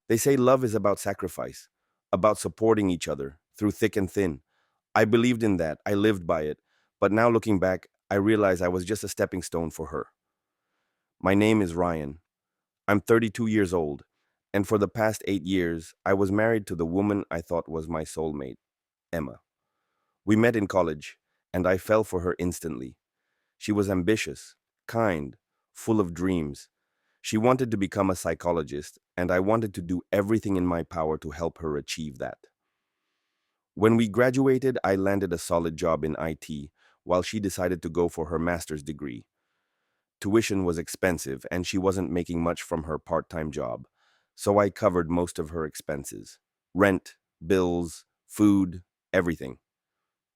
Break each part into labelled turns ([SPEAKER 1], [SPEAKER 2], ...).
[SPEAKER 1] They say love is about sacrifice, about supporting each other through thick and thin. I believed in that. I lived by it. But now looking back, I realize I was just a stepping stone for her. My name is Ryan. I'm 32 years old, and for the past 8 years, I was married to the woman I thought was my soulmate, Emma. We met in college, and I fell for her instantly. She was ambitious, kind, full of dreams. She wanted to become a psychologist, and I wanted to do everything in my power to help her achieve that. When we graduated, I landed a solid job in IT, while she decided to go for her master's degree. Tuition was expensive, and she wasn't making much from her part time job, so I covered most of her expenses: rent, bills, food, everything.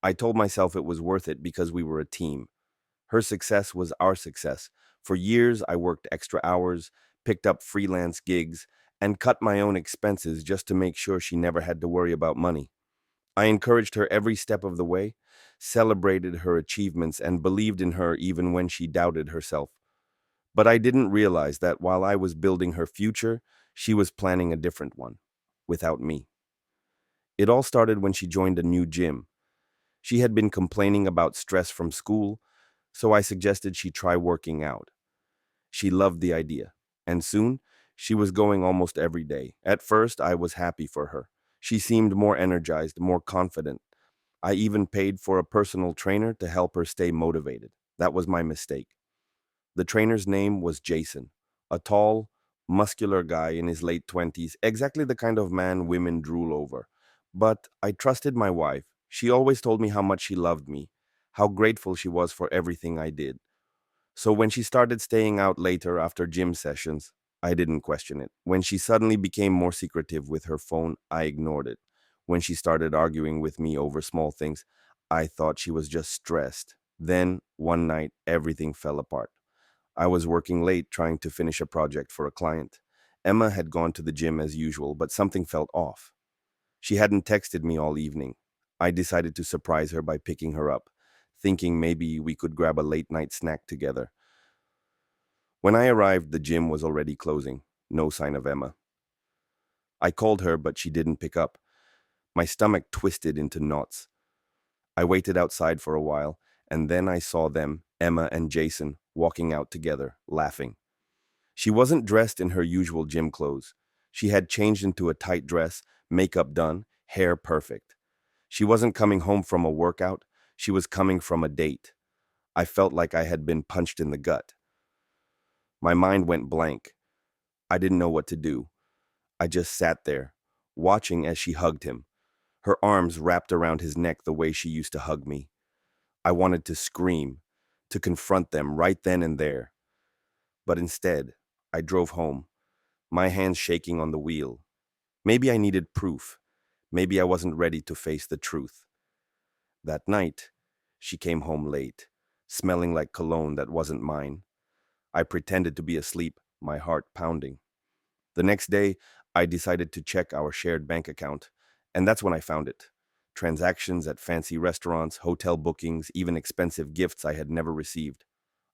[SPEAKER 1] I told myself it was worth it because we were a team. Her success was our success. For years, I worked extra hours, picked up freelance gigs, and cut my own expenses just to make sure she never had to worry about money. I encouraged her every step of the way, celebrated her achievements, and believed in her even when she doubted herself. But I didn't realize that while I was building her future, she was planning a different one, without me. It all started when she joined a new gym. She had been complaining about stress from school, so I suggested she try working out. She loved the idea, and soon she was going almost every day. At first, I was happy for her. She seemed more energized, more confident. I even paid for a personal trainer to help her stay motivated. That was my mistake. The trainer's name was Jason, a tall, muscular guy in his late 20s, exactly the kind of man women drool over. But I trusted my wife. She always told me how much she loved me, how grateful she was for everything I did. So when she started staying out later after gym sessions, I didn't question it. When she suddenly became more secretive with her phone, I ignored it. When she started arguing with me over small things, I thought she was just stressed. Then, one night, everything fell apart. I was working late trying to finish a project for a client. Emma had gone to the gym as usual, but something felt off. She hadn't texted me all evening. I decided to surprise her by picking her up, thinking maybe we could grab a late night snack together. When I arrived, the gym was already closing. No sign of Emma. I called her, but she didn't pick up. My stomach twisted into knots. I waited outside for a while, and then I saw them, Emma and Jason, walking out together, laughing. She wasn't dressed in her usual gym clothes. She had changed into a tight dress, makeup done, hair perfect. She wasn't coming home from a workout. She was coming from a date. I felt like I had been punched in the gut. My mind went blank. I didn't know what to do. I just sat there, watching as she hugged him, her arms wrapped around his neck the way she used to hug me. I wanted to scream, to confront them right then and there. But instead, I drove home, my hands shaking on the wheel. Maybe I needed proof. Maybe I wasn't ready to face the truth. That night, she came home late, smelling like cologne that wasn't mine. I pretended to be asleep, my heart pounding. The next day, I decided to check our shared bank account, and that's when I found it. Transactions at fancy restaurants, hotel bookings, even expensive gifts I had never received.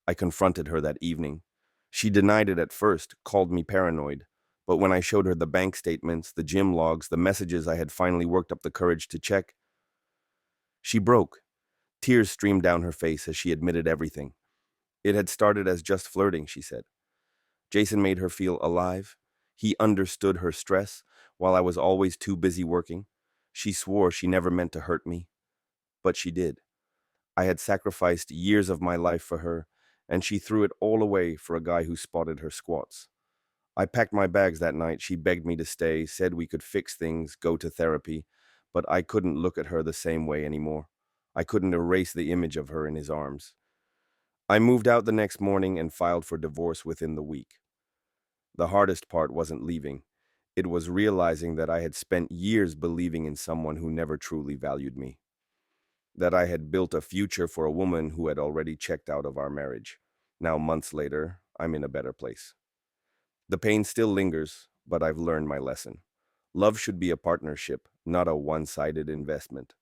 [SPEAKER 1] I confronted her that evening. She denied it at first, called me paranoid. But when I showed her the bank statements, the gym logs, the messages I had finally worked up the courage to check, she broke. Tears streamed down her face as she admitted everything. It had started as just flirting, she said. Jason made her feel alive. He understood her stress, while I was always too busy working. She swore she never meant to hurt me, but she did. I had sacrificed years of my life for her, and she threw it all away for a guy who spotted her squats. I packed my bags that night. She begged me to stay, said we could fix things, go to therapy, but I couldn't look at her the same way anymore. I couldn't erase the image of her in his arms. I moved out the next morning and filed for divorce within the week. The hardest part wasn't leaving. It was realizing that I had spent years believing in someone who never truly valued me, that I had built a future for a woman who had already checked out of our marriage. Now, months later, I'm in a better place. The pain still lingers, but I've learned my lesson. Love should be a partnership, not a one sided investment.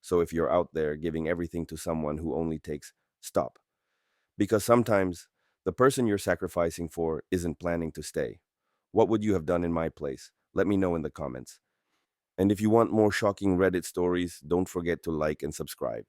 [SPEAKER 1] So if you're out there giving everything to someone who only takes, stop. Because sometimes the person you're sacrificing for isn't planning to stay. What would you have done in my place? Let me know in the comments. And if you want more shocking Reddit stories, don't forget to like and subscribe.